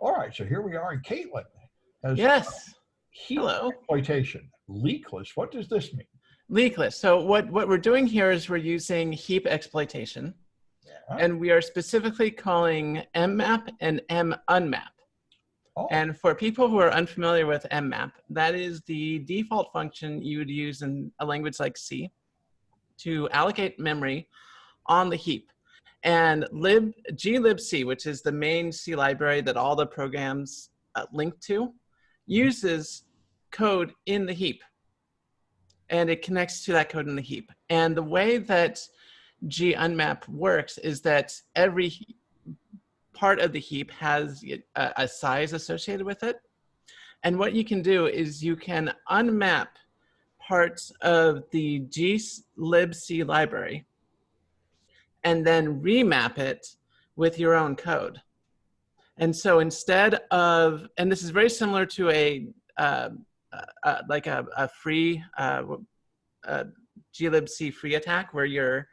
All right, so here we are, and Kaitlyn has Yes. heap Hello. exploitation. Leakless, what does this mean? Leakless. So what we're doing here is we're using heap exploitation, and we are specifically calling mmap and munmap. Oh. And for people who are unfamiliar with mmap, that is the default function you would use in a language like C to allocate memory on the heap. And glibc, which is the main C library that all the programs link to, uses code in the heap. And it connects to that code in the heap. And the way that gunmap works is that every part of the heap has a size associated with it. And what you can do is you can unmap parts of the glibc library and then remap it with your own code. And so instead of, and this is very similar to like a free glibc free attack, where you're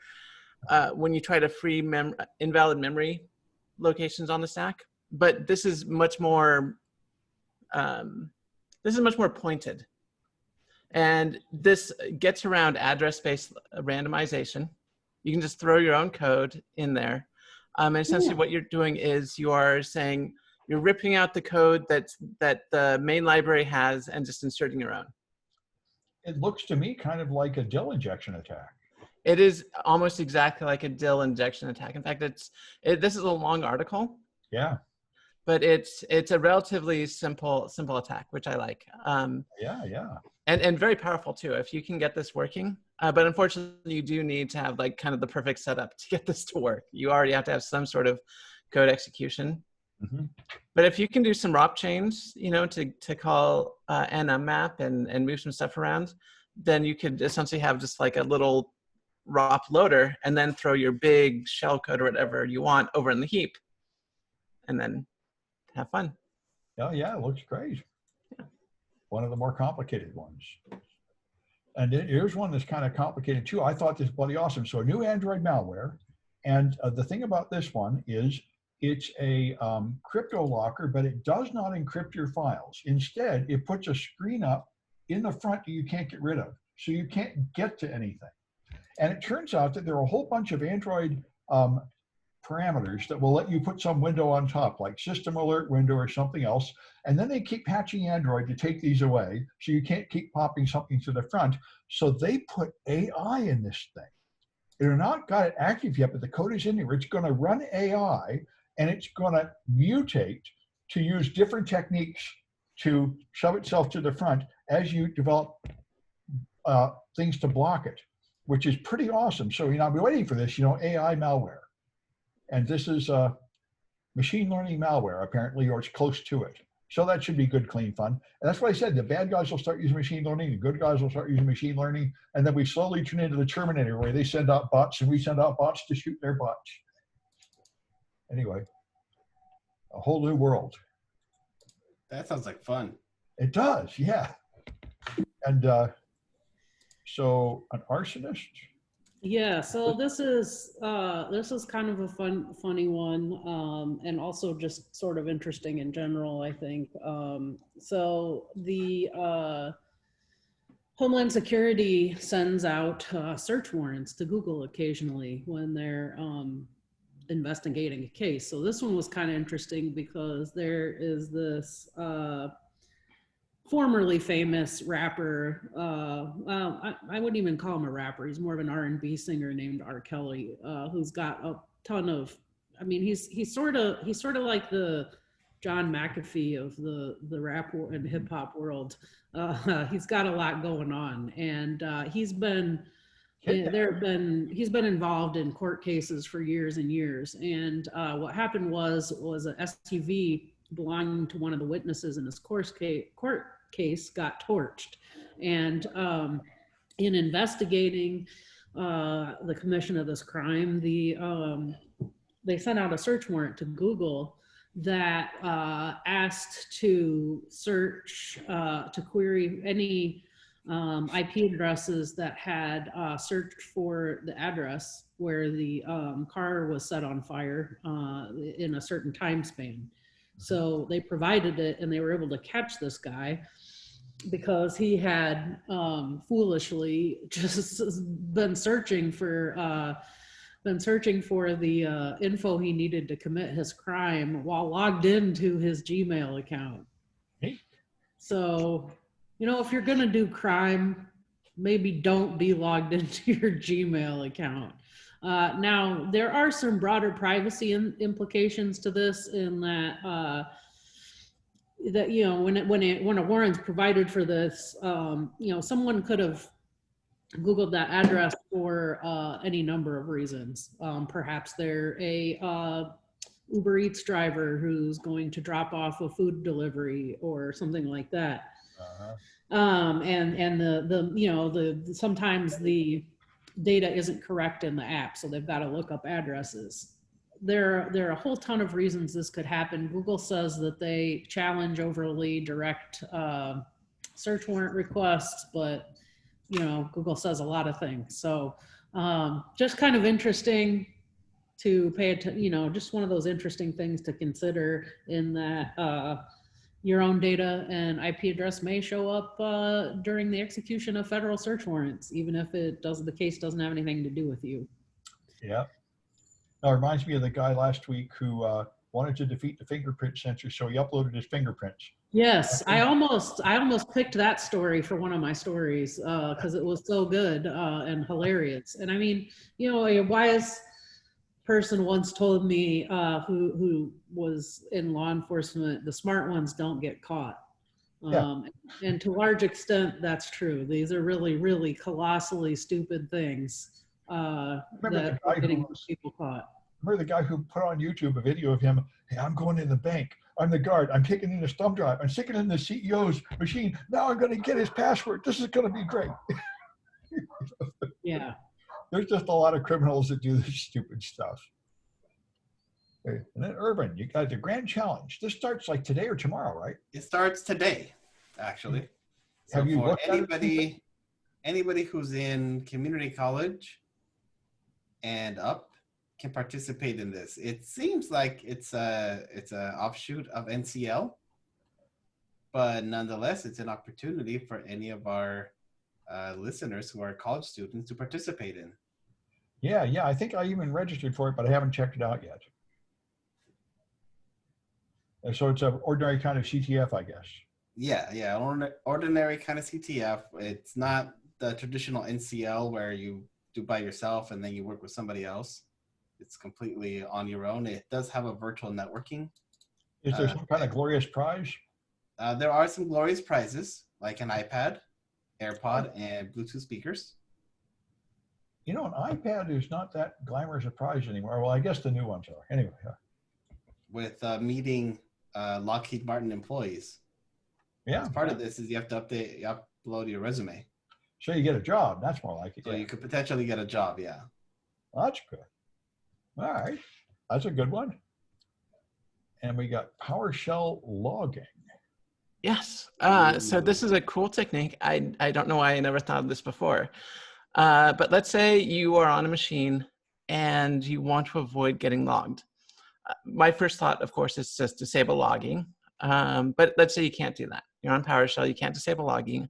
when you try to free invalid memory locations on the stack. But this is much more pointed, and this gets around address-based randomization. You can just throw your own code in there, and essentially what you're doing is you are saying you're ripping out the code that the main library has and just inserting your own. It looks to me kind of like a DIL injection attack. It is almost exactly like a DIL injection attack. In fact, this is a long article. Yeah. But it's a relatively simple attack, which I like. Yeah. And very powerful too, if you can get this working. But unfortunately, you do need to have like kind of the perfect setup to get this to work. You already have to have some sort of code execution. Mm-hmm. But if you can do some ROP chains, to call nmap and move some stuff around, then you could essentially have just like a little ROP loader and then throw your big shell code or whatever you want over in the heap, and then have fun. Oh yeah, it looks great. Yeah. One of the more complicated ones. And here's one that's kind of complicated too. I thought this was bloody awesome. So a new Android malware. And the thing about this one is it's a crypto locker, but it does not encrypt your files. Instead, it puts a screen up in the front that you can't get rid of. So you can't get to anything. And it turns out that there are a whole bunch of Android parameters that will let you put some window on top, like system alert window or something else. And then they keep patching Android to take these away, so you can't keep popping something to the front. So they put AI in this thing. They're not got it active yet, but the code is in there. It's going to run AI, and it's going to mutate to use different techniques to shove itself to the front as you develop things to block it, which is pretty awesome. So, I've been waiting for this, AI malware. And this is machine learning malware, apparently, or it's close to it. So that should be good, clean fun. And that's what I said. The bad guys will start using machine learning. The good guys will start using machine learning. And then we slowly turn into the Terminator, where they send out bots and we send out bots to shoot their bots. Anyway, a whole new world. That sounds like fun. It does, yeah. And so an arsonist? Yeah, so this is kind of a funny one, and also just sort of interesting in general, I think. So the Homeland Security sends out search warrants to Google occasionally when they're investigating a case. So this one was kind of interesting because there is this formerly famous rapper, well, I wouldn't even call him a rapper. He's more of an R&B singer named R. Kelly, who's got a ton of, he's sort of like the John McAfee of the rap and hip hop world. He's got a lot going on, and he's been involved in court cases for years and years. And what happened was an SUV belonging to one of the witnesses in his court case got torched. And in investigating the commission of this crime, they sent out a search warrant to Google that asked to search, to query any IP addresses that had searched for the address where the car was set on fire in a certain time span. So they provided it, and they were able to catch this guy because he had foolishly just been searching for the info he needed to commit his crime while logged into his Gmail account. Hey. So, if you're gonna do crime, maybe don't be logged into your Gmail account. Now, there are some broader privacy implications to this, in that when a warrant's provided for this, someone could have Googled that address for any number of reasons. Perhaps they're a Uber Eats driver who's going to drop off a food delivery or something like that. And sometimes the data isn't correct in the app, so they've got to look up addresses. There are a whole ton of reasons this could happen. Google says that they challenge overly direct search warrant requests, but Google says a lot of things. So just kind of interesting to pay attention, just one of those interesting things to consider, in that your own data and IP address may show up during the execution of federal search warrants, even if the case doesn't have anything to do with you. Yeah. Now, it reminds me of the guy last week who wanted to defeat the fingerprint sensor, so he uploaded his fingerprints. Yes, I almost picked that story for one of my stories because it was so good and hilarious. And I mean, a wise person once told me, who was in law enforcement, the smart ones don't get caught. And to a large extent, that's true. These are really, really colossally stupid things that are getting people caught. Remember the guy who put on YouTube a video of him, hey, I'm going in the bank. I'm the guard. I'm taking in his thumb drive. I'm sticking it in the CEO's machine. Now I'm going to get his password. This is going to be great. Yeah. There's just a lot of criminals that do this stupid stuff. Okay. And then Irvin, you got the grand challenge. This starts like today or tomorrow, right? It starts today, actually. So Have you for looked at it? anybody who's in community college and up can participate in this. It seems like it's a offshoot of NCL, but nonetheless, it's an opportunity for any of our listeners who are college students to participate in. Yeah. I think I even registered for it, but I haven't checked it out yet. And so it's an ordinary kind of CTF, I guess. Yeah, ordinary kind of CTF. It's not the traditional NCL where you do by yourself and then you work with somebody else. It's completely on your own. It does have a virtual networking. Is there some kind of glorious prize? There are some glorious prizes, like an iPad, AirPod, and Bluetooth speakers. An iPad is not that glamorous a prize anymore. Well, I guess the new ones are. Anyway. With meeting Lockheed Martin employees. Yeah. As part of this is you upload your resume. So you get a job. That's more like it. So you could potentially get a job, yeah. Well, that's good. All right. That's a good one. And we got PowerShell logging. Yes. So this is a cool technique. I don't know why I never thought of this before. But let's say you are on a machine and you want to avoid getting logged. My first thought, of course, is just disable logging. But let's say you can't do that. You're on PowerShell. You can't disable logging.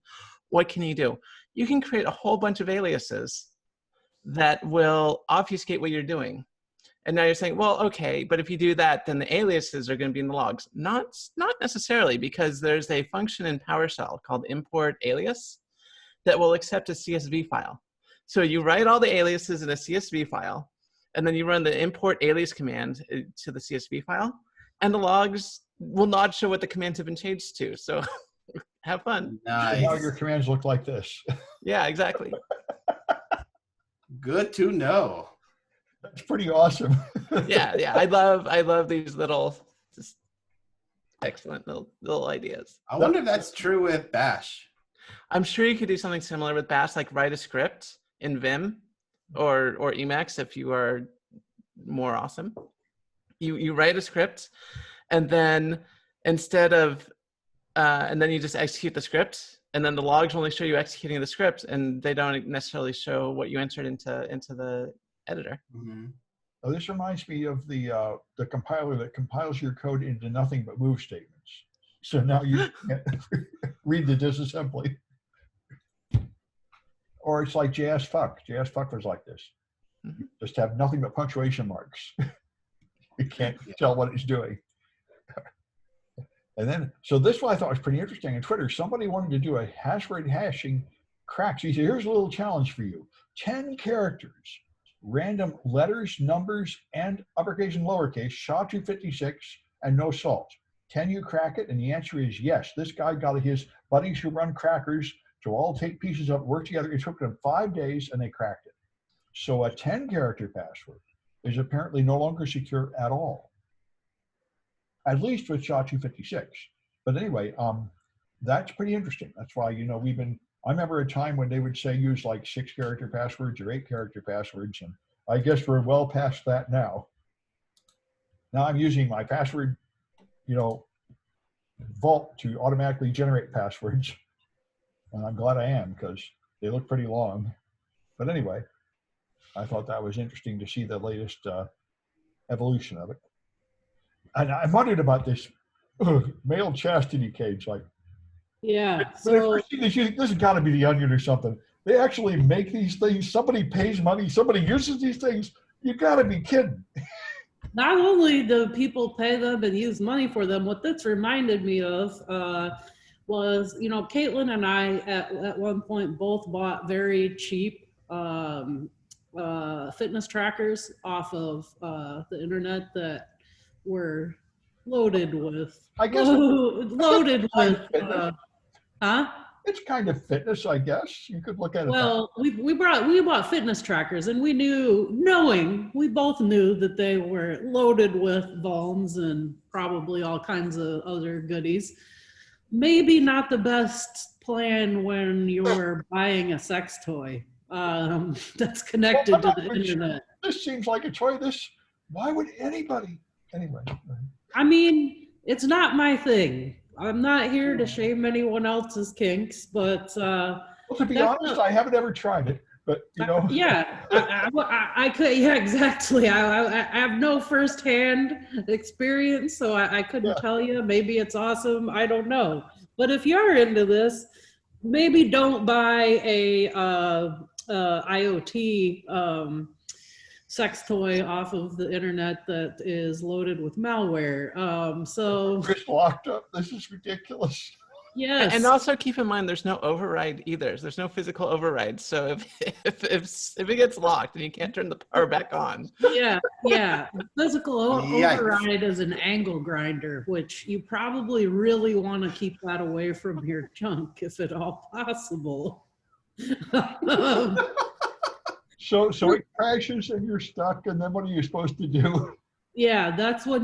What can you do? You can create a whole bunch of aliases that will obfuscate what you're doing. And now you're saying, well, okay, but if you do that, then the aliases are going to be in the logs. Not necessarily, because there's a function in PowerShell called import alias that will accept a CSV file. So you write all the aliases in a CSV file, and then you run the import alias command to the CSV file, and the logs will not show what the commands have been changed to. So have fun. Nice. So now your commands look like this. Yeah, exactly. Good to know. That's pretty awesome. Yeah. I love these little, just excellent little ideas. I wonder if that's true with Bash. I'm sure you could do something similar with Bash, like write a script in Vim or Emacs if you are more awesome. You write a script, and then instead of and then you just execute the script, and then the logs only show you executing the script, and they don't necessarily show what you entered into the editor. Mm-hmm. Oh, this reminds me of the compiler that compiles your code into nothing but move statements. So now you can't read the disassembly. Or it's like JS-fuck. JS-fuck was like this. You just have nothing but punctuation marks. You can't tell what it's doing. And then, so this one I thought was pretty interesting. On Twitter, somebody wanted to do a hash rate hashing crack. So he said, here's a little challenge for you. 10 characters, random letters, numbers, and uppercase and lowercase, SHA-256, and no salt. Can you crack it? And the answer is yes. This guy got his buddies who run crackers to all take pieces up, work together. It took them 5 days, and they cracked it. So a 10-character password is apparently no longer secure at all, at least with SHA-256. But anyway, that's pretty interesting. That's why, you know, I remember a time when they would say use like 6-character passwords or 8-character passwords, and I guess we're well past that now. Now I'm using my password, you know, vault to automatically generate passwords. And I'm glad I am, because they look pretty long. But anyway, I thought that was interesting to see the latest evolution of it. And I wondered about this male chastity cage. Like, Yeah. when I So first seen this has got to be the Onion or something. They actually make these things. Somebody pays money. Somebody uses these things. You got to be kidding. not only do people pay them and use money for them, what this reminded me of was, you know, Kaitlyn and I at one point both bought very cheap fitness trackers off of the internet that were loaded with, I guess loaded with, huh? it's kind of fitness, I guess. You could look at it. Well, we bought fitness trackers, and we both knew that they were loaded with vulns and probably all kinds of other goodies. Maybe not the best plan when you're buying a sex toy that's connected to the internet. This seems like a toy. Why would anybody? Anyway. I mean, it's not my thing. I'm not here to shame anyone else's kinks, but Well, to be honest, I haven't ever tried it, but you know. Yeah, I could. Yeah, exactly. I have no firsthand experience, so I couldn't tell you. Maybe it's awesome. I don't know. But if you're into this, maybe don't buy a IoT sex toy off of the internet that is loaded with malware. So It's locked up. This is ridiculous. yes, And also keep in mind, there's no override either. There's no physical override. So if it gets locked and you can't turn the power back on. yeah. Physical Yikes. override is an angle grinder, which you probably really want to keep that away from your junk if at all possible. So it crashes and you're stuck, and then what are you supposed to do? Yeah, that's when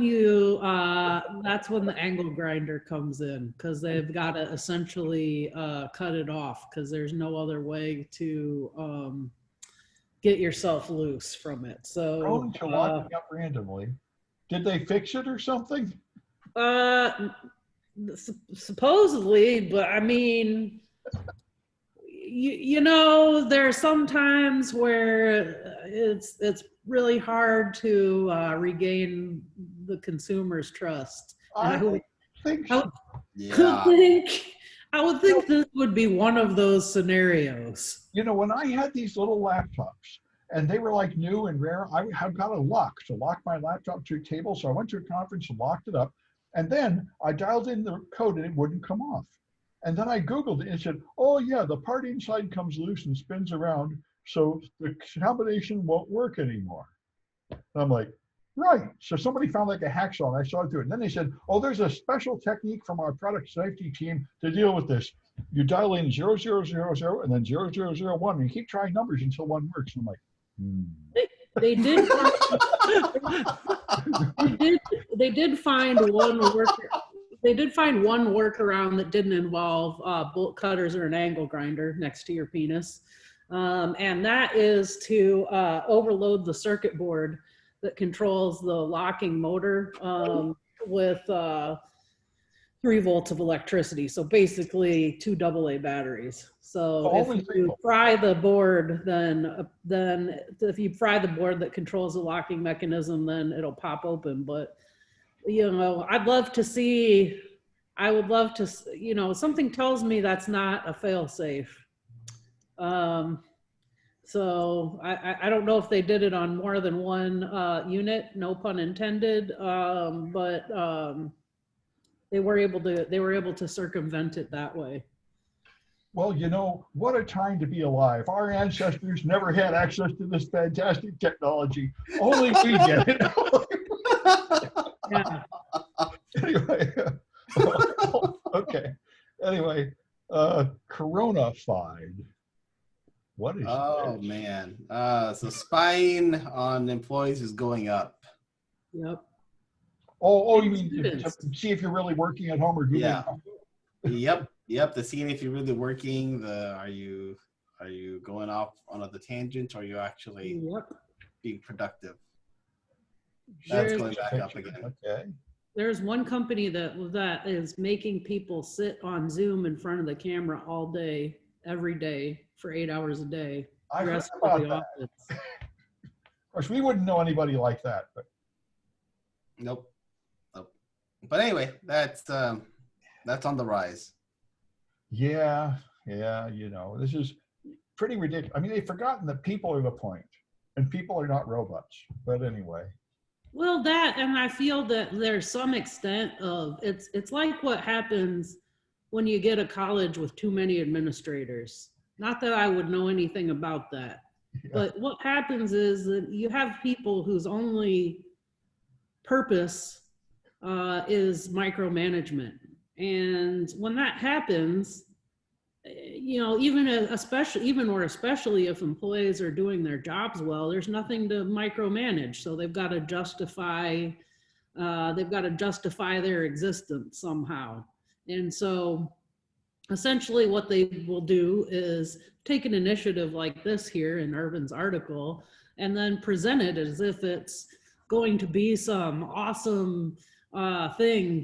that's when the angle grinder comes in, because they've got to essentially cut it off, because there's no other way to get yourself loose from it. So Prone to locking up randomly. Did they fix it or something? Supposedly, but I mean, you know, there are some times where it's really hard to regain the consumer's trust. And I would think so. Yeah. I would think this would be one of those scenarios. You know, when I had these little laptops and they were like new and rare, I had got a lock to lock my laptop to a table. So I went to a conference and locked it up. And then I dialed in the code and it wouldn't come off. And then I Googled it and it said, oh yeah, the part inside comes loose and spins around. So the combination won't work anymore. And I'm like, right. So somebody found like a hacksaw and I saw it do it. And then they said, oh, there's a special technique from our product safety team to deal with this. You dial in 0000 and then 0001 and you keep trying numbers until one works. And I'm like, They did find one worker. They did find one workaround that didn't involve bolt cutters or an angle grinder next to your penis, and that is to overload the circuit board that controls the locking motor with 3 volts of electricity. So basically 2 AA batteries. So only if 3 you volts. fry the board, then if you fry the board that controls the locking mechanism, then it'll pop open. But, you know, I would love to, you know, something tells me that's not a fail safe. So I don't know if they did it on more than one unit, no pun intended, but they were able to circumvent it that way. Well, you know, what a time to be alive. Our ancestors never had access to this fantastic technology. Only we get it. Yeah. Anyway, okay. Anyway, Coronafied. What is Oh this? man. So spying on employees is going up. Yep. Oh, you mean to Students. see if you're really working at home or Googling? Yeah. Yep. The seeing if you're really working. Are you going off on other tangents, or are you actually Yep. being productive? There's- That's going back up again. Okay. There's one company that is making people sit on Zoom in front of the camera all day, every day, for 8 hours a day. I heard Rest of about the that. office. Of course, we wouldn't know anybody like that, but Nope. But anyway, that's on the rise. yeah, you know, this is pretty ridiculous. I mean, they've forgotten that people are the point, and people are not robots. But anyway. Well, and I feel that there's some extent of it's like what happens when you get a college with too many administrators. Not that I would know anything about that, Yeah. but what happens is that you have people whose only purpose is micromanagement, and when that happens, you know, especially if employees are doing their jobs well, there's nothing to micromanage. So they've got to justify their existence somehow. And so essentially what they will do is take an initiative like this here in Irvin's article and then present it as if it's going to be some awesome awesome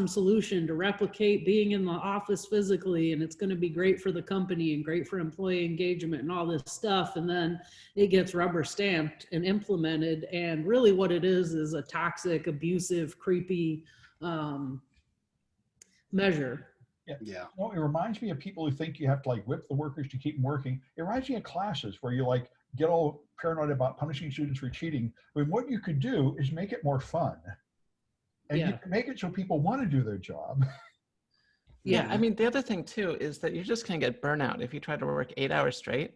solution to replicate being in the office physically, and it's going to be great for the company and great for employee engagement and all this stuff. And then it gets rubber stamped and implemented, and really what it is a toxic, abusive, creepy measure. Yeah. No, it reminds me of people who think you have to like whip the workers to keep them working. It reminds me of classes where you like get all paranoid about punishing students for cheating. When what you could do is make it more fun. And you can make it so people want to do their job. Yeah, I mean, the other thing too is that you're just going to get burnout if you try to work 8 hours straight.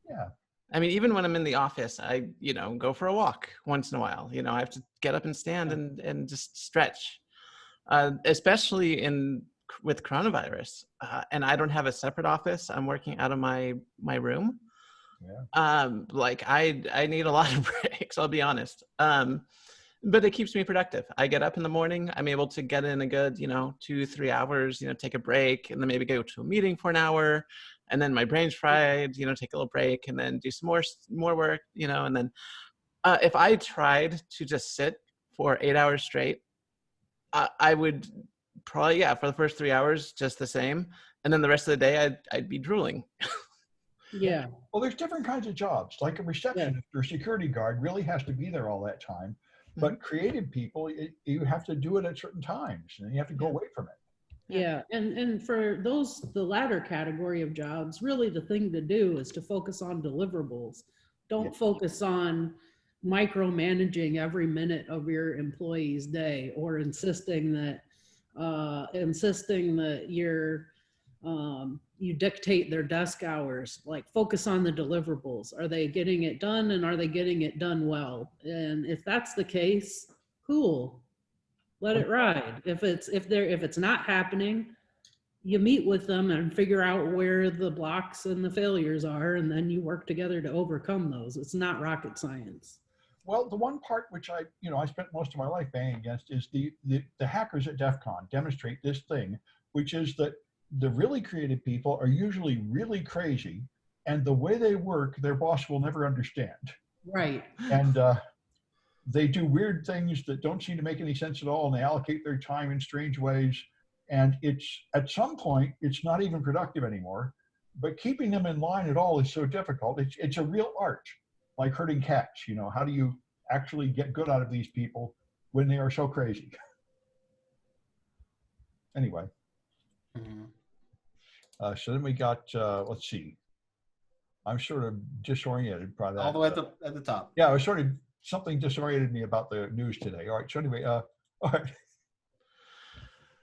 Yeah. I mean, even when I'm in the office, I, you know, go for a walk once in a while. You know, I have to get up and stand and just stretch, especially with coronavirus. And I don't have a separate office. I'm working out of my room. Yeah. Like I need a lot of breaks, I'll be honest. But it keeps me productive. I get up in the morning, I'm able to get in a good, 2-3 hours, take a break, and then maybe go to a meeting for an hour, and then my brain's fried, take a little break, and then do some more work, and then if I tried to just sit for 8 hours straight, I would probably, for the first 3 hours, just the same. And then the rest of the day, I'd be drooling. Yeah. Well, there's different kinds of jobs. Like a receptionist or security guard really has to be there all that time. But creative people, you have to do it at certain times, and you have to go away from it. Yeah, and for the latter category of jobs, really the thing to do is to focus on deliverables. Don't focus on micromanaging every minute of your employee's day, or insisting that you dictate their desk hours. Like, focus on the deliverables. Are they getting it done, and are they getting it done well? And if that's the case, cool, let it ride. If it's not happening, you meet with them and figure out where the blocks and the failures are, and then you work together to overcome those. It's not rocket science. Well, the one part which I spent most of my life banging against is the hackers at DEF CON demonstrate this thing, which is that the really creative people are usually really crazy, and the way they work, their boss will never understand. Right. And they do weird things that don't seem to make any sense at all, and they allocate their time in strange ways. And it's at some point, it's not even productive anymore. But keeping them in line at all is so difficult. It's a real art, like herding cats. You know, how do you actually get good out of these people when they are so crazy? Anyway. So then we got, let's see. I'm sort of disoriented by that. All the way at the top. Yeah, I was sort of, something disoriented me about the news today. All right, so anyway, all right.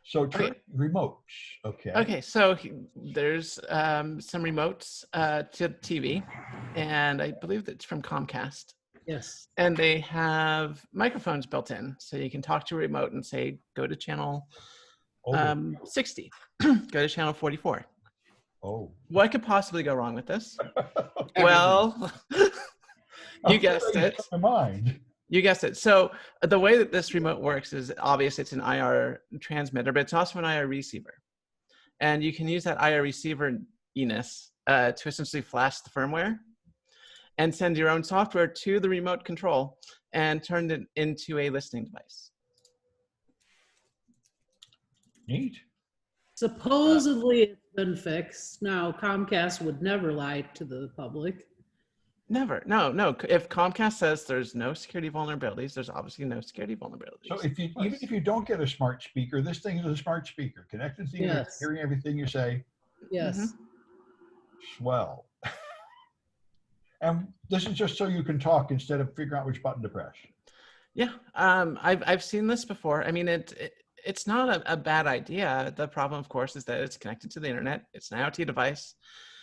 So remotes, okay. Okay, so there's some remotes to TV, and I believe it's from Comcast. Yes. And they have microphones built in, so you can talk to a remote and say, go to channel 60, go to channel 44. Oh. What could possibly go wrong with this? Well, you guessed it. Mind. You guessed it. So the way that this remote works is obviously it's an IR transmitter, but it's also an IR receiver. And you can use that IR receiver ENIS to essentially flash the firmware and send your own software to the remote control and turn it into a listening device. Neat. Supposedly it's been fixed. Now, Comcast would never lie to the public. Never. No. If Comcast says there's no security vulnerabilities, there's obviously no security vulnerabilities. So even if you don't get a smart speaker, this thing is a smart speaker connected to the internet, hearing everything you say. Yes. Mm-hmm. Swell. And this is just so you can talk instead of figuring out which button to press. Yeah. I've seen this before. I mean, it's not a bad idea. The problem, of course, is that it's connected to the internet. It's an IoT device.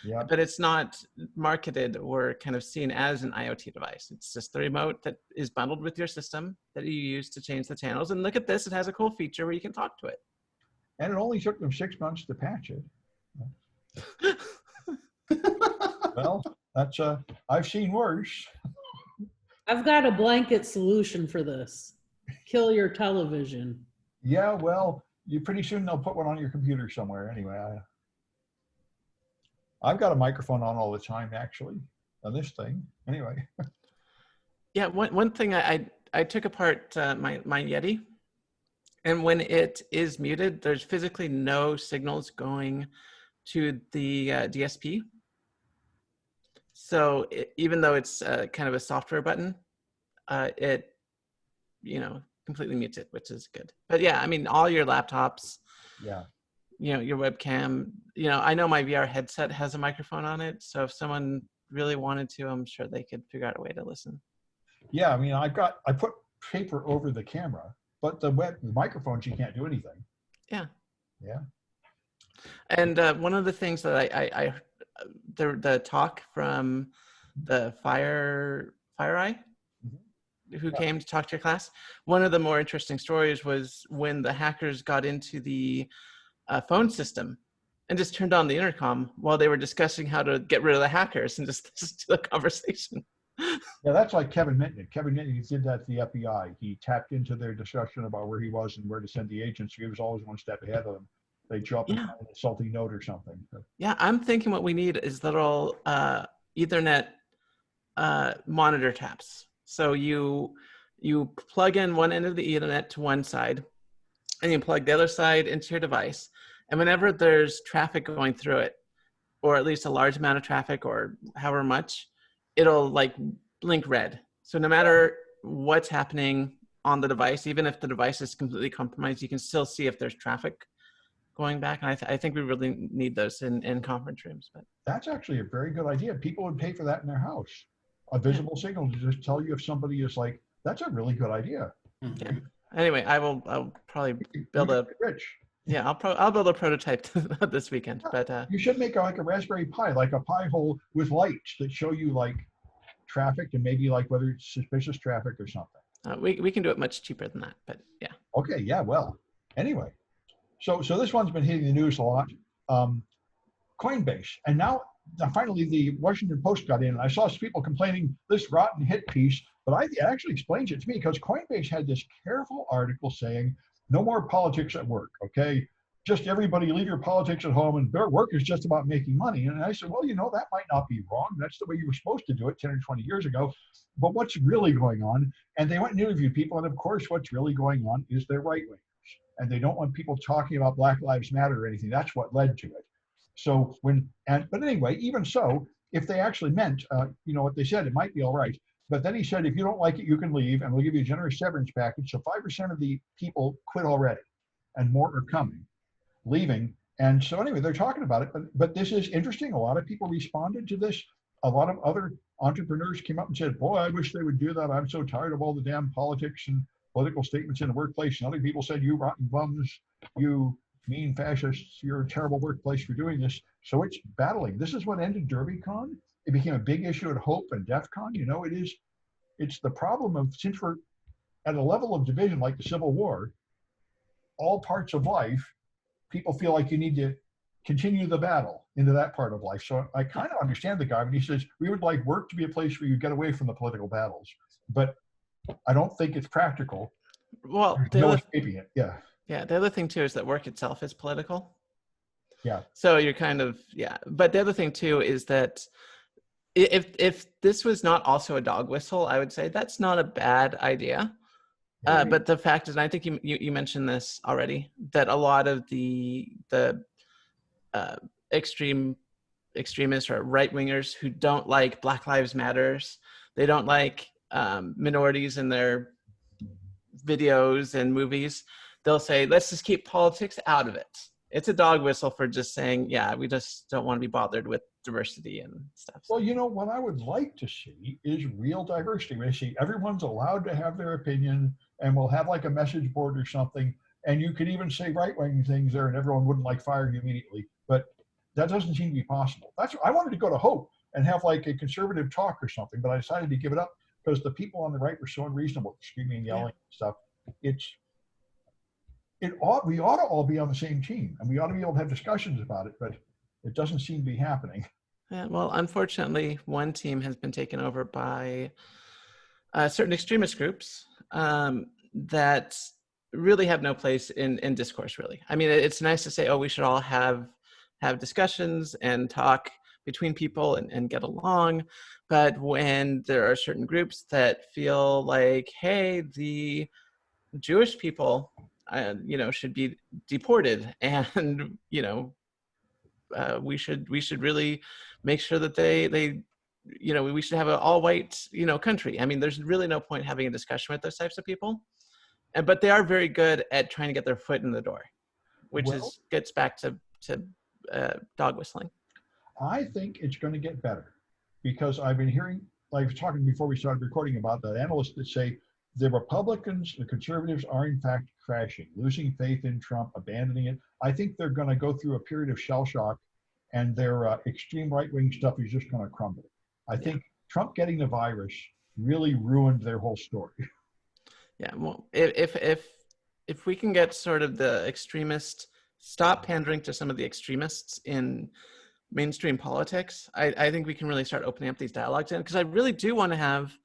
Yeah. But it's not marketed or kind of seen as an IoT device. It's just the remote that is bundled with your system that you use to change the channels. And look at this, it has a cool feature where you can talk to it. And it only took them 6 months to patch it. Well, that's I've seen worse. I've got a blanket solution for this. Kill your television. Yeah, well, pretty soon they'll put one on your computer somewhere anyway. I've got a microphone on all the time, actually, on this thing. Anyway. Yeah, one thing I took apart my Yeti, and when it is muted, there's physically no signals going to the DSP. So even though it's kind of a software button, it completely mutes it, which is good. But yeah, I mean, all your laptops. Yeah. Your webcam, I know my VR headset has a microphone on it. So if someone really wanted to, I'm sure they could figure out a way to listen. Yeah, I mean, I put paper over the camera, but the microphones, you can't do anything. Yeah. Yeah. And one of the things that the talk from the Fire Eye, who came to talk to your class, one of the more interesting stories was when the hackers got into the phone system and just turned on the intercom while they were discussing how to get rid of the hackers and just listen to the conversation. Yeah, that's like Kevin Mitnick. Kevin Mitnick did that to the FBI. He tapped into their discussion about where he was and where to send the agents. He was always one step ahead of them. They'd show up and find an insulting note or something. Yeah, I'm thinking what we need is little Ethernet monitor taps. So you plug in one end of the Ethernet to one side, and you plug the other side into your device. And whenever there's traffic going through it, or at least a large amount of traffic or however much, it'll like blink red. So no matter what's happening on the device, even if the device is completely compromised, you can still see if there's traffic going back. And I think we really need those in conference rooms. But that's actually a very good idea. People would pay for that in their house. A visible signal to just tell you if somebody is like, that's a really good idea. Yeah. Anyway, I'll probably build I'll build a prototype this weekend. But you should make like a Raspberry Pi, like a Pi hole with lights that show you like traffic and maybe like whether it's suspicious traffic or something. We can do it much cheaper than that, but yeah. Okay, yeah, well, anyway. So this one's been hitting the news a lot. Coinbase, and now finally the Washington Post got in, and I saw some people complaining this rotten hit piece, but it actually explains it to me because Coinbase had this careful article saying no more politics at work, okay? just everybody leave your politics at home and their work is just about making money. And I said, well, that might not be wrong. That's the way you were supposed to do it 10 or 20 years ago. But what's really going on? And they went and interviewed people. And of course, what's really going on is they're right wingers. And they don't want people talking about Black Lives Matter or anything. That's what led to it. So but anyway, even so, if they actually meant, what they said, it might be all right. But then he said, if you don't like it, you can leave and we'll give you a generous severance package. So 5% of the people quit already and more are coming, leaving. And so anyway, they're talking about it, but this is interesting. A lot of people responded to this. A lot of other entrepreneurs came up and said, boy, I wish they would do that. I'm so tired of all the damn politics and political statements in the workplace. And other people said, you rotten bums, you mean fascists, you're a terrible workplace for doing this. So it's battling. This is what ended DerbyCon. It became a big issue at Hope and DEF CON. It's the problem of, since we're at a level of division like the Civil War, all parts of life, people feel like you need to continue the battle into that part of life. So I kind of understand the guy when he says, we would like work to be a place where you get away from the political battles. But I don't think it's practical. Well, no escaping it. Yeah. Yeah. The other thing too is that work itself is political. Yeah. So you're But the other thing too is that if this was not also a dog whistle, I would say that's not a bad idea. But the fact is, and I think you mentioned this already, that a lot of the extremists or right wingers who don't like Black Lives Matters, they don't like minorities in their videos and movies, they'll say, let's just keep politics out of it. It's a dog whistle for just saying, yeah, we just don't want to be bothered with diversity and stuff. Well, what I would like to see is real diversity. We see everyone's allowed to have their opinion, and we'll have like a message board or something. And you could even say right-wing things there and everyone wouldn't like fire you immediately. But that doesn't seem to be possible. I wanted to go to Hope and have like a conservative talk or something, but I decided to give it up because the people on the right were so unreasonable, screaming and yelling and stuff. We ought to all be on the same team and we ought to be able to have discussions about it, but it doesn't seem to be happening. Yeah, well, unfortunately, one team has been taken over by certain extremist groups that really have no place in discourse, really. I mean, it's nice to say, oh, we should all have discussions and talk between people and get along. But when there are certain groups that feel like, hey, the Jewish people, should be deported, and we should really make sure that they we should have an all-white country. I mean, there's really no point having a discussion with those types of people, but they are very good at trying to get their foot in the door, which gets back to dog whistling. I think it's going to get better because I've been hearing, like I was talking before we started recording about the analysts that say the Republicans, the conservatives are in fact crashing, losing faith in Trump, abandoning it. I think they're going to go through a period of shell shock and their extreme right-wing stuff is just going to crumble. I think Trump getting the virus really ruined their whole story. Yeah, well, if we can get sort of the extremist, stop pandering to some of the extremists in mainstream politics, I think we can really start opening up these dialogues. And because I really do want to have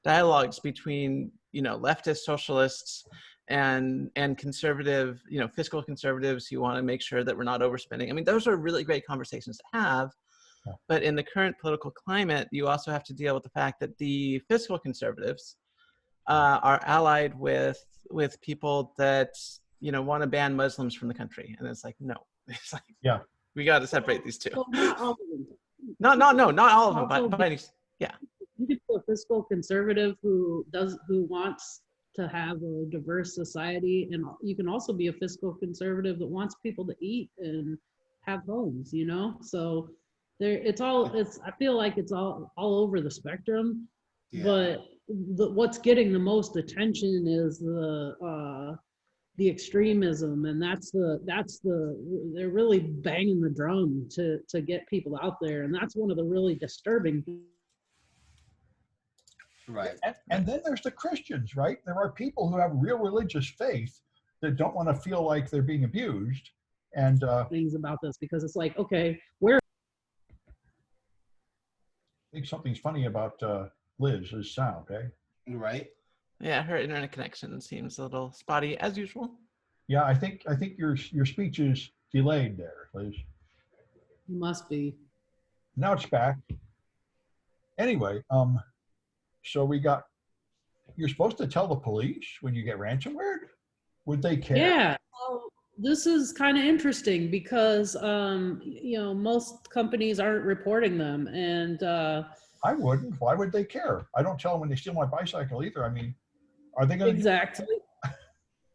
dialogues between leftist socialists and conservative, fiscal conservatives who want to make sure that we're not overspending. I mean, those are really great conversations to have. Yeah. But in the current political climate, you also have to deal with the fact that the fiscal conservatives are allied with people that want to ban Muslims from the country, and it's like no, it's like we got to separate these two. Well, not all of them. Not all of them, but yeah. You could be a fiscal conservative who wants to have a diverse society, and you can also be a fiscal conservative that wants people to eat and have homes. So I feel like it's all over the spectrum. Yeah. But what's getting the most attention is the extremism, and they're really banging the drum to get people out there, and that's one of the really disturbing things. Right. And then there's the Christians, right? There are people who have real religious faith that don't want to feel like they're being abused. And things about this, because it's like, okay, where? I think something's funny about Liz's sound, eh? Right. Yeah, her internet connection seems a little spotty as usual. Yeah, I think your speech is delayed there, Liz. Must be. Now it's back. Anyway, so you're supposed to tell the police when you get ransomware? Would they care? Yeah. So this is kind of interesting because most companies aren't reporting them, and I wouldn't. Why would they care? I don't tell them when they steal my bicycle either. I mean, are they going to?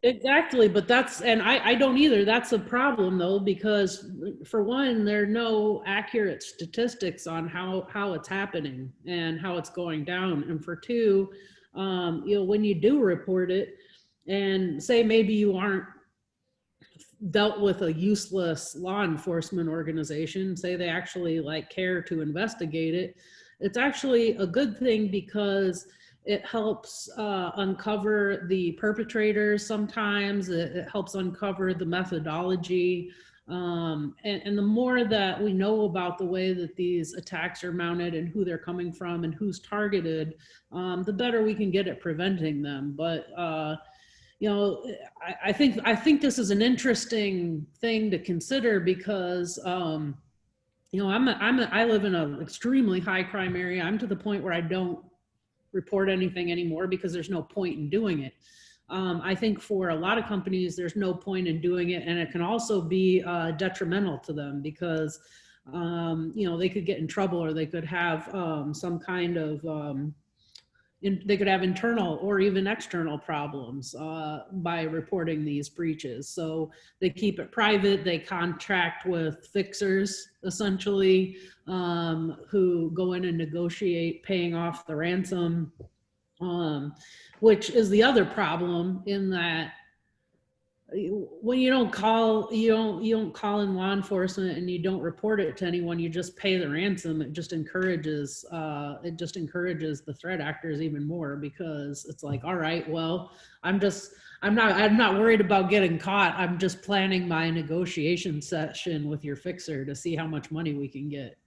Exactly, but I don't either. That's a problem though, because for one, there are no accurate statistics on how it's happening and how it's going down. And for two, when you do report it and say maybe you aren't dealt with a useless law enforcement organization, say they actually care to investigate it, it's actually a good thing because it helps uncover the perpetrators sometimes. It helps uncover the methodology. And the more that we know about the way that these attacks are mounted and who they're coming from and who's targeted, the better we can get at preventing them. But I think this is an interesting thing to consider because I live in an extremely high crime area. I'm to the point where I don't report anything anymore because there's no point in doing it. I think for a lot of companies, there's no point in doing it, and it can also be detrimental to them because they could get in trouble, or they could have some kind of they could have internal or even external problems by reporting these breaches. So they keep it private. They contract with fixers, essentially, who go in and negotiate paying off the ransom, which is the other problem in that when you don't call in law enforcement and you don't report it to anyone, you just pay the ransom. It just encourages the threat actors even more, because it's like, all right, well, I'm not worried about getting caught. I'm just planning my negotiation session with your fixer to see how much money we can get,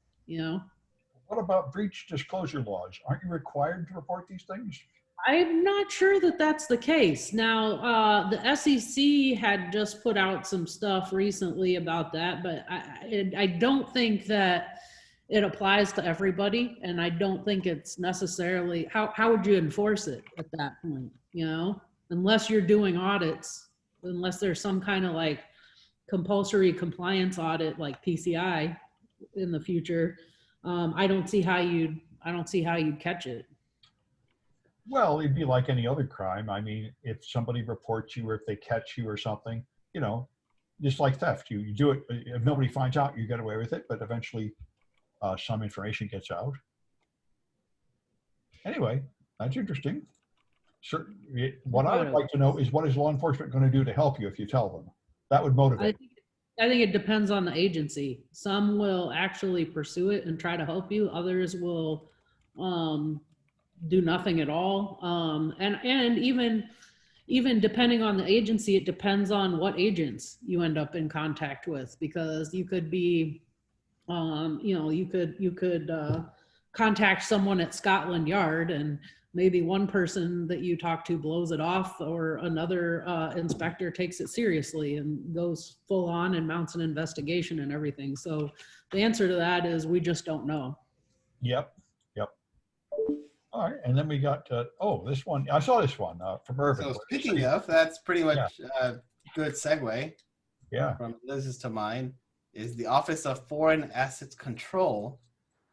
What about breach disclosure laws? Aren't you required to report these things? I'm not sure that that's the case. Now, the SEC had just put out some stuff recently about that, but I don't think that it applies to everybody, and I don't think it's necessarily, how would you enforce it at that point, unless you're doing audits, unless there's some kind of compulsory compliance audit like PCI in the future. I don't see how you'd catch it. Well, it'd be like any other crime. I mean, if somebody reports you or if they catch you or something, just like theft, you do it. If nobody finds out, you get away with it, but eventually some information gets out. Anyway, that's interesting. What I would like to know is, what is law enforcement going to do to help you if you tell them? That would motivate. I think it depends on the agency. Some will actually pursue it and try to help you. Others will do nothing at all. And even depending on the agency, it depends on what agents you end up in contact with, because you could be, you could contact someone at Scotland Yard, and maybe one person that you talk to blows it off, or another inspector takes it seriously and goes full on and mounts an investigation and everything. So the answer to that is we just don't know. Yep. All right, and then we got this one. I saw this one from Irvin. So speaking of, that's pretty much a good segue. Yeah. From Liz's to mine is the Office of Foreign Assets Control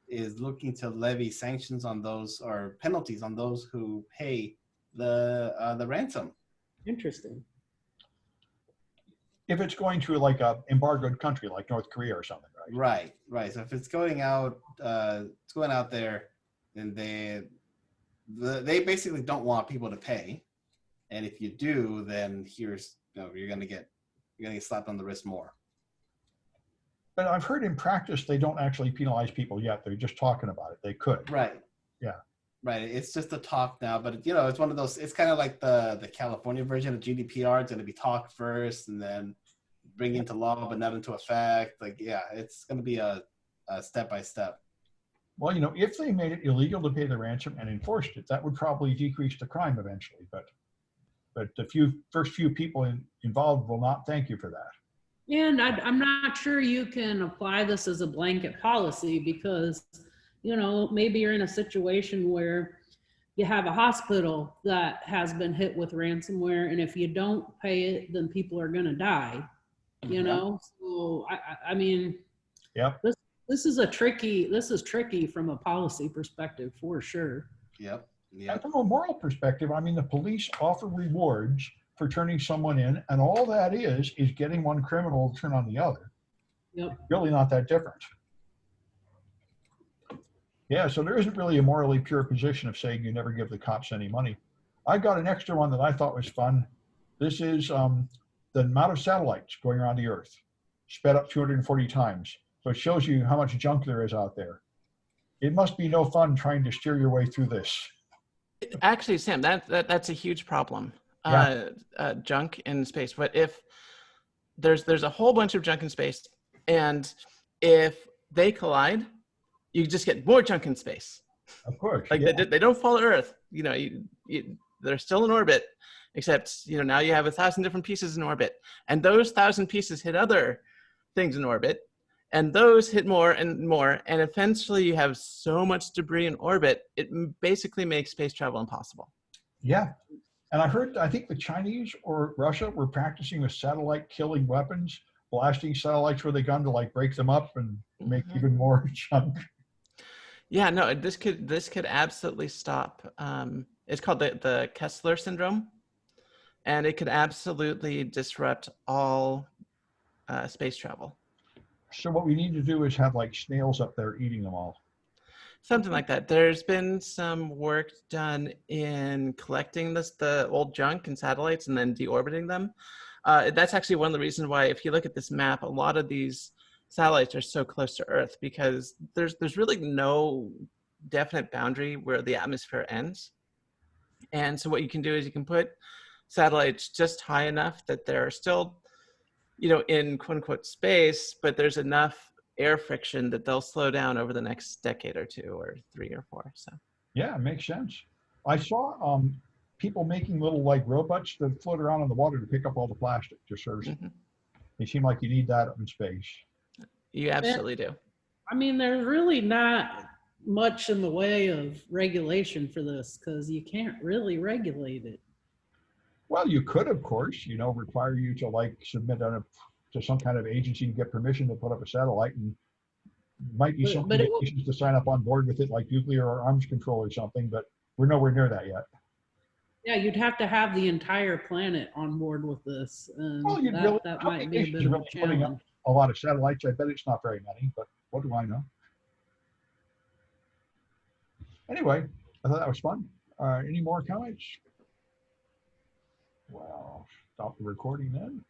is looking to levy sanctions on those, or penalties on those who pay the ransom. Interesting. If it's going to a embargoed country like North Korea or something, right? Right. So if it's going out, there, then they basically don't want people to pay, and if you do, then you're gonna get slapped on the wrist more. But I've heard in practice they don't actually penalize people yet. They're just talking about it. They could. Right. Yeah. Right. It's just a talk now, but it's one of those. It's kind of like the California version of GDPR. It's going to be talked first and then bring into law, but not into effect. It's going to be a step by step. Well, if they made it illegal to pay the ransom and enforced it, that would probably decrease the crime eventually. But but the first few people involved will not thank you for that. And I'm not sure you can apply this as a blanket policy because, you know, maybe you're in a situation where you have a hospital that has been hit with ransomware, and if you don't pay it, then people are going to die. You know, so I mean, Yep. This is tricky from a policy perspective for sure. Yep. And from a moral perspective, I mean, the police offer rewards for turning someone in, and all that is getting one criminal to turn on the other. Yep. Really not that different. Yeah, so there isn't really a morally pure position of saying you never give the cops any money. I got an extra one that I thought was fun. This is the amount of satellites going around the Earth, sped up 240 times. So it shows you how much junk there is out there. It must be no fun trying to steer your way through this. Actually, Sam, that's a huge problem. Yeah. Junk in space. But if there's a whole bunch of junk in space, and if they collide, you just get more junk in space. Of course. Like yeah. they don't fall to Earth. You know, they're still in orbit, except, you know, now you have 1,000 different pieces in orbit, and those 1,000 pieces hit other things in orbit, and those hit more and more, and eventually you have so much debris in orbit, it basically makes space travel impossible. Yeah. And I think the Chinese or Russia were practicing with satellite killing weapons, blasting satellites with a gun to like break them up and make even more junk. Yeah, no, this could absolutely stop. It's called the Kessler syndrome, and it could absolutely disrupt all space travel. So what we need to do is have like snails up there eating them all. Something like that. There's been some work done in collecting the old junk and satellites and then deorbiting them. That's actually one of the reasons why, if you look at this map, a lot of these satellites are so close to Earth, because there's really no definite boundary where the atmosphere ends. And so what you can do is you can put satellites just high enough that they're still, you know, in quote unquote space, but there's enough air friction that they'll slow down over the next decade or 2 or 3 or 4. So Yeah, it makes sense. I saw people making little like robots that float around in the water to pick up all the plastic. Just sort of, they seem like you need that in space. You absolutely do. I mean, there's really not much in the way of regulation for this because you can't really regulate it. Well, you could, of course, you know, require you to like submit to some kind of agency and get permission to put up a satellite, and might be something that nations to sign up on board with it, like nuclear or arms control or something, but we're nowhere near that yet. Yeah, you'd have to have the entire planet on board with this, and well, that might be a bit of a challenge. A lot of satellites. I bet it's not very many, but what do I know? Anyway, I thought that was fun. Any more comments? Well, stop the recording then.